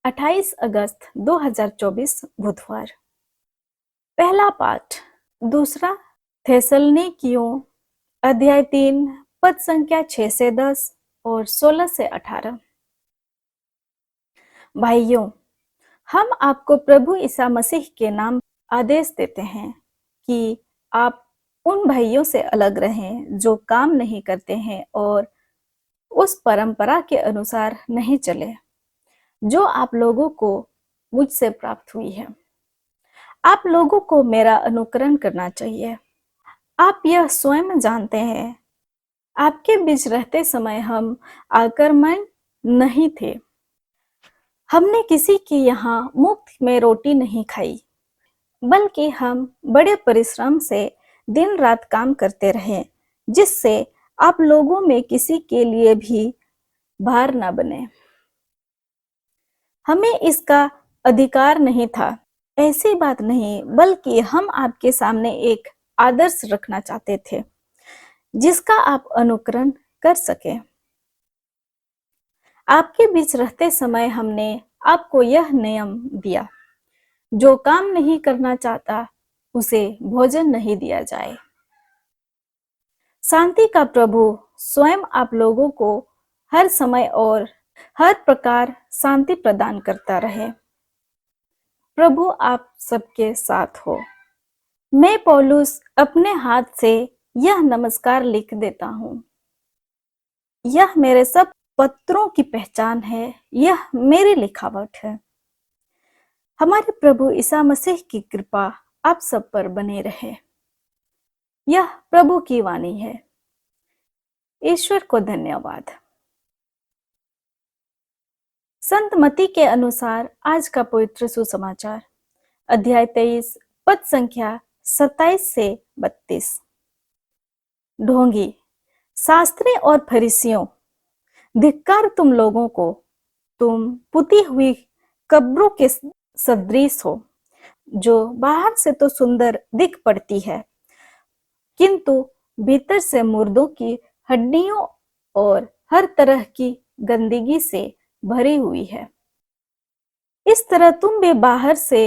28 अगस्त 2024 बुधवार। पहला पाठ दूसरा थेसलनिकियों अध्याय 3 पद संख्या 6 से 10 और 16 से 18। भाइयों, हम आपको प्रभु ईसा मसीह के नाम आदेश देते हैं कि आप उन भाइयों से अलग रहें जो काम नहीं करते हैं और उस परंपरा के अनुसार नहीं चले जो आप लोगों को मुझसे प्राप्त हुई है। आप लोगों को मेरा अनुकरण करना चाहिए। आप यह स्वयं जानते हैं, आपके बीच रहते समय हम आक्रमण नहीं थे। हमने किसी के यहाँ मुफ्त में रोटी नहीं खाई, बल्कि हम बड़े परिश्रम से दिन रात काम करते रहे, जिससे आप लोगों में किसी के लिए भी भार न बने। हमें इसका अधिकार नहीं था, ऐसी बात नहीं, बल्कि हम आपके सामने एक आदर्श रखना चाहते थे जिसका आप अनुकरण कर सके। आपके बीच रहते समय हमने आपको यह नियम दिया, जो काम नहीं करना चाहता उसे भोजन नहीं दिया जाए। शांति का प्रभु स्वयं आप लोगों को हर समय और हर प्रकार शांति प्रदान करता रहे। प्रभु आप सबके साथ हो। मैं पौलुस अपने हाथ से यह नमस्कार लिख देता हूँ। यह मेरे सब पत्रों की पहचान है, यह मेरी लिखावट है। हमारे प्रभु ईसा मसीह की कृपा आप सब पर बने रहे। यह प्रभु की वाणी है। ईश्वर को धन्यवाद। संत मती के अनुसार आज का पवित्र सुसमाचार अध्याय 23 पद संख्या 27 से 32। ढोंगी, शास्त्री और फरीसियों, धिक्कार तुम लोगों को, तुम पुती हुई कब्रों के सदृश हो, जो बाहर से तो सुंदर दिख पड़ती है, किंतु भीतर से मुर्दों की हड्डियों और हर तरह की गंदगी से भरी हुई है। इस तरह तुम भी बाहर से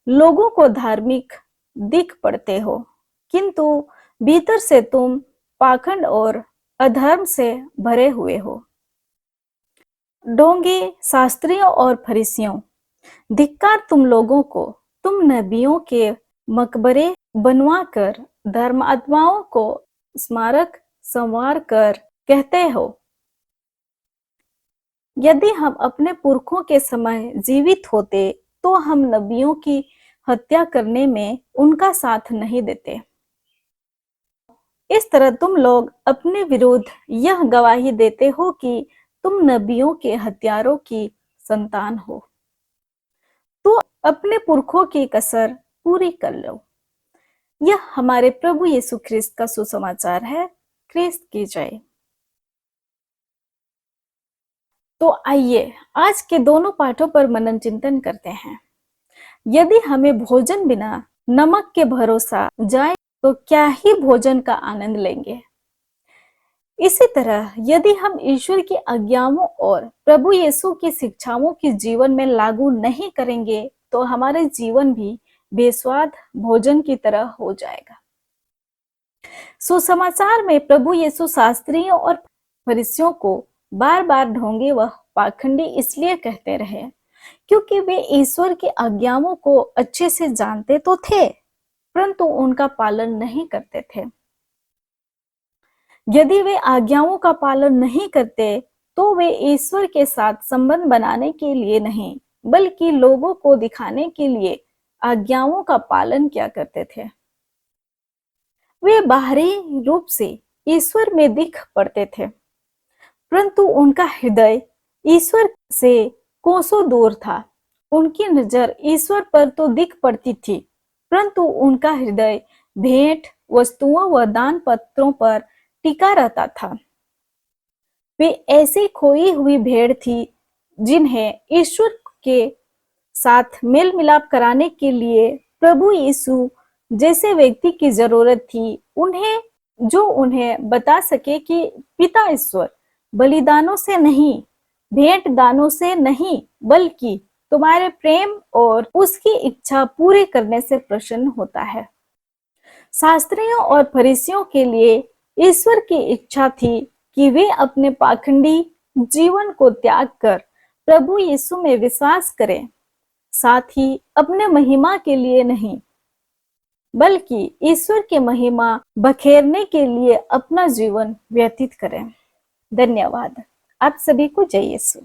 लोगों को धार्मिक दिख पड़ते हो, किंतु भीतर से तुम पाखंड और अधर्म से भरे हुए हो। ढोंगी, शास्त्रियों और फरीसियों, धिक्कार तुम लोगों को, तुम नबियों के मकबरे बनवाकर धर्मात्माओं को स्मारक संवार कर कहते हो, यदि हम अपने पुरखों के समय जीवित होते तो हम नबियों की हत्या करने में उनका साथ नहीं देते। इस तरह तुम लोग अपने विरुद्ध यह गवाही देते हो कि तुम नबियों के हत्यारों की संतान हो। तो अपने पुरखों की कसर पूरी कर लो। यह हमारे प्रभु यीशु ख्रिस्त का सुसमाचार है। ख्रिस्त की जय। तो आइए आज के दोनों पाठों पर मनन चिंतन करते हैं। यदि हमें भोजन बिना नमक के भरोसा जाए तो क्या ही भोजन का आनंद लेंगे। इसी तरह यदि हम ईश्वर की आज्ञाओं और प्रभु यीशु की शिक्षाओं की जीवन में लागू नहीं करेंगे तो हमारे जीवन भी बेस्वाद भोजन की तरह हो जाएगा। सुसमाचार में प्रभु यीशु शास्त्रियों और फरीसियों को बार बार ढोंगे व पाखंडी इसलिए कहते रहे क्योंकि वे ईश्वर की आज्ञाओं को अच्छे से जानते तो थे, परंतु उनका पालन नहीं करते थे। यदि वे आज्ञाओं का पालन नहीं करते तो वे ईश्वर के साथ संबंध बनाने के लिए नहीं, बल्कि लोगों को दिखाने के लिए आज्ञाओं का पालन किया करते थे। वे बाहरी रूप से ईश्वर में दिख पड़ते थे, परंतु उनका हृदय ईश्वर से कोसों दूर था। उनकी नजर ईश्वर पर तो दिख पड़ती थी, परंतु उनका हृदय भेंट वस्तुओं व दान पत्रों पर टिका रहता था। वे ऐसी खोई हुई भेड़ थी जिन्हें ईश्वर के साथ मेल मिलाप कराने के लिए प्रभु यीशु जैसे व्यक्ति की जरूरत थी, जो उन्हें बता सके कि पिता ईश्वर बलिदानों से नहीं, भेंट दानों से नहीं, बल्कि तुम्हारे प्रेम और उसकी इच्छा पूरी करने से प्रसन्न होता है। शास्त्रियों और फरीसियों के लिए ईश्वर की इच्छा थी कि वे अपने पाखंडी जीवन को त्याग कर प्रभु यीशु में विश्वास करें, साथ ही अपने महिमा के लिए नहीं बल्कि ईश्वर की महिमा बखेरने के लिए अपना जीवन व्यतीत करें। धन्यवाद। आप सभी को जय यीशु।